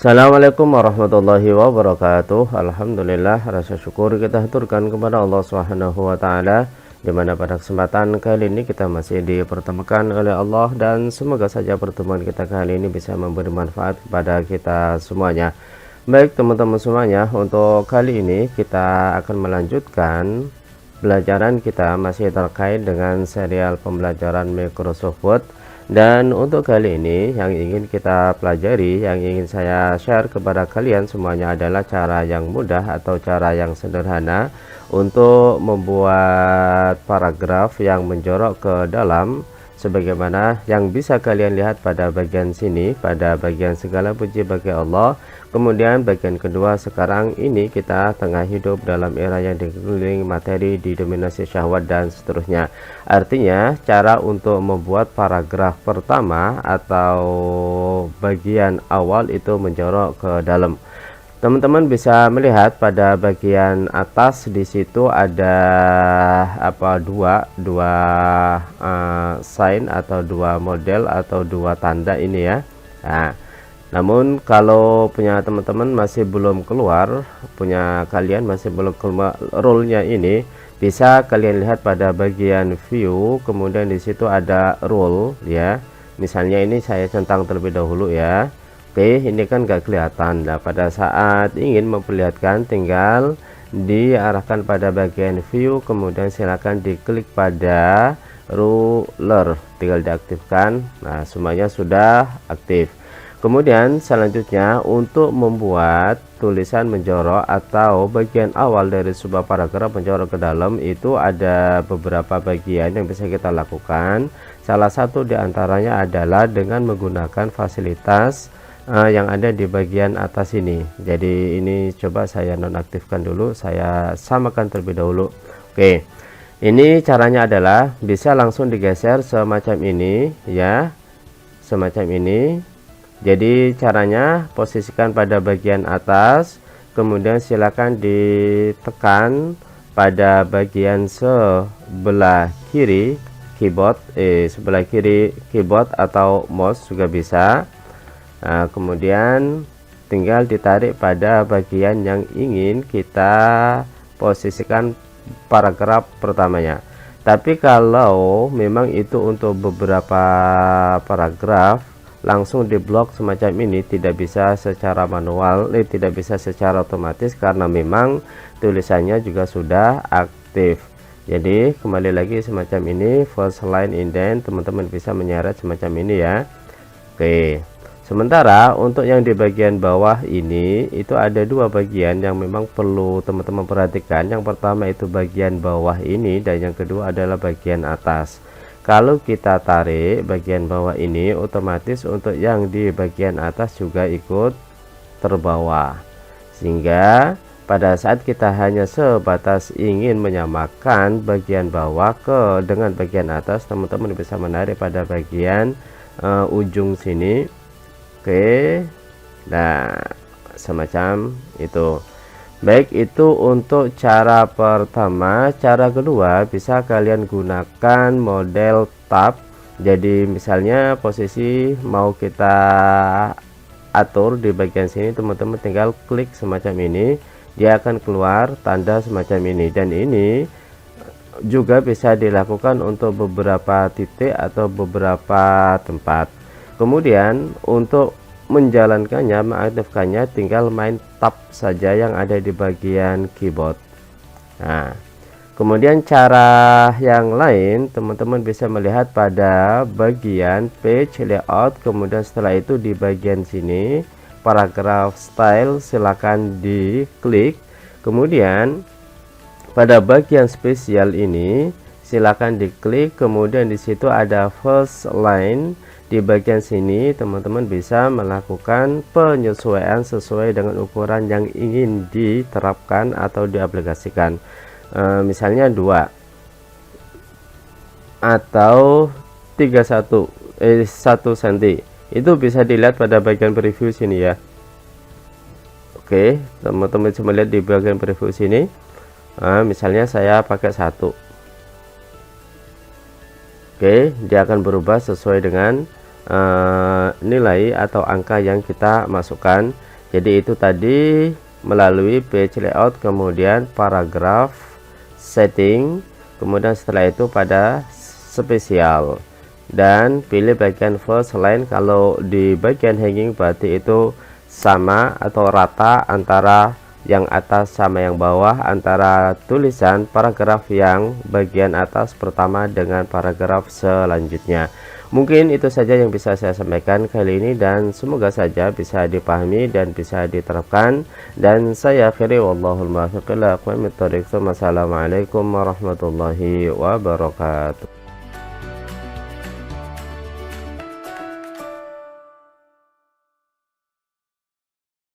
Assalamualaikum warahmatullahi wabarakatuh. Alhamdulillah, rasa syukur kita haturkan kepada Allah Subhanahu wa taala, di mana pada kesempatan kali ini kita masih dipertemukan oleh Allah, dan semoga saja pertemuan kita kali ini bisa memberi manfaat kepada kita semuanya. Baik teman-teman semuanya, untuk kali ini kita akan melanjutkan pelajaran kita masih terkait dengan serial pembelajaran Microsoft Word. Dan untuk kali ini yang ingin kita pelajari, yang ingin saya share kepada kalian semuanya adalah cara yang mudah atau cara yang sederhana untuk membuat paragraf yang menjorok ke dalam, sebagaimana yang bisa kalian lihat pada bagian sini, pada bagian segala puji bagi Allah. Kemudian bagian kedua, sekarang ini kita tengah hidup dalam era yang dikelilingi materi, didominasi syahwat dan seterusnya. Artinya cara untuk membuat paragraf pertama atau bagian awal itu menjorok ke dalam. Teman-teman bisa melihat pada bagian atas di situ ada dua sign atau dua model atau dua tanda ini ya. Nah, namun kalau punya teman-teman masih belum keluar, punya kalian masih belum keluar rule-nya ini, bisa kalian lihat pada bagian view, kemudian di situ ada rule ya. Misalnya ini saya centang terlebih dahulu ya. Oke, ini kan gak kelihatan. Nah, pada saat ingin memperlihatkan, tinggal diarahkan pada bagian view, kemudian silakan diklik pada ruler, tinggal diaktifkan. Nah, semuanya sudah aktif. Kemudian selanjutnya, untuk membuat tulisan menjorok atau bagian awal dari sebuah paragraf menjorok ke dalam, itu ada beberapa bagian yang bisa kita lakukan. Salah satu diantaranya adalah dengan menggunakan fasilitas yang ada di bagian atas ini. Jadi ini coba saya nonaktifkan dulu, saya samakan terlebih dahulu. Oke, ini caranya adalah bisa langsung digeser semacam ini ya, semacam ini. Jadi caranya, posisikan pada bagian atas, kemudian silakan ditekan pada bagian sebelah kiri keyboard, sebelah kiri keyboard atau mouse juga bisa. Nah, kemudian tinggal ditarik pada bagian yang ingin kita posisikan paragraf pertamanya. Tapi kalau memang itu untuk beberapa paragraf, langsung diblok semacam ini, tidak bisa secara manual, tidak bisa secara otomatis karena memang tulisannya juga sudah aktif. Jadi kembali lagi semacam ini, first line indent, teman-teman bisa menyeret semacam ini ya. Oke, sementara untuk yang di bagian bawah ini, itu ada dua bagian yang memang perlu teman-teman perhatikan. Yang pertama itu bagian bawah ini, dan yang kedua adalah bagian atas. Kalau kita tarik bagian bawah ini, otomatis untuk yang di bagian atas juga ikut terbawa, sehingga pada saat kita hanya sebatas ingin menyamakan bagian bawah dengan bagian atas, teman-teman bisa menarik pada bagian ujung sini. Oke, nah semacam itu. Baik, itu untuk cara pertama. Cara kedua, bisa kalian gunakan model tab. Jadi misalnya posisi mau kita atur di bagian sini, teman-teman tinggal klik semacam ini, dia akan keluar tanda semacam ini. Dan ini juga bisa dilakukan untuk beberapa titik atau beberapa tempat. Kemudian untuk menjalankannya, mengaktifkannya, tinggal main tab saja yang ada di bagian keyboard. Nah, kemudian cara yang lain, teman-teman bisa melihat pada bagian page layout, kemudian setelah itu di bagian sini paragraph style, silakan diklik. Kemudian pada bagian spesial ini silakan diklik, kemudian di situ ada first line. Di bagian sini teman-teman bisa melakukan penyesuaian sesuai dengan ukuran yang ingin diterapkan atau diaplikasikan. Misalnya 2 atau 1 cm, itu bisa dilihat pada bagian preview sini ya. Oke, teman-teman bisa melihat di bagian preview sini. Misalnya saya pakai 1. Oke, dia akan berubah sesuai dengan nilai atau angka yang kita masukkan. Jadi itu tadi melalui page layout, kemudian paragraf, setting, kemudian setelah itu pada spesial, dan pilih bagian first line. Kalau di bagian hanging berarti itu sama atau rata antara yang atas sama yang bawah, antara tulisan paragraf yang bagian atas pertama dengan paragraf selanjutnya. Mungkin itu saja yang bisa saya sampaikan kali ini, dan semoga saja bisa dipahami dan bisa diterapkan. Dan saya akhiri, wallahul muwaffiq ila aqwamit thoriq. Wassalamualaikum warahmatullahi wabarakatuh.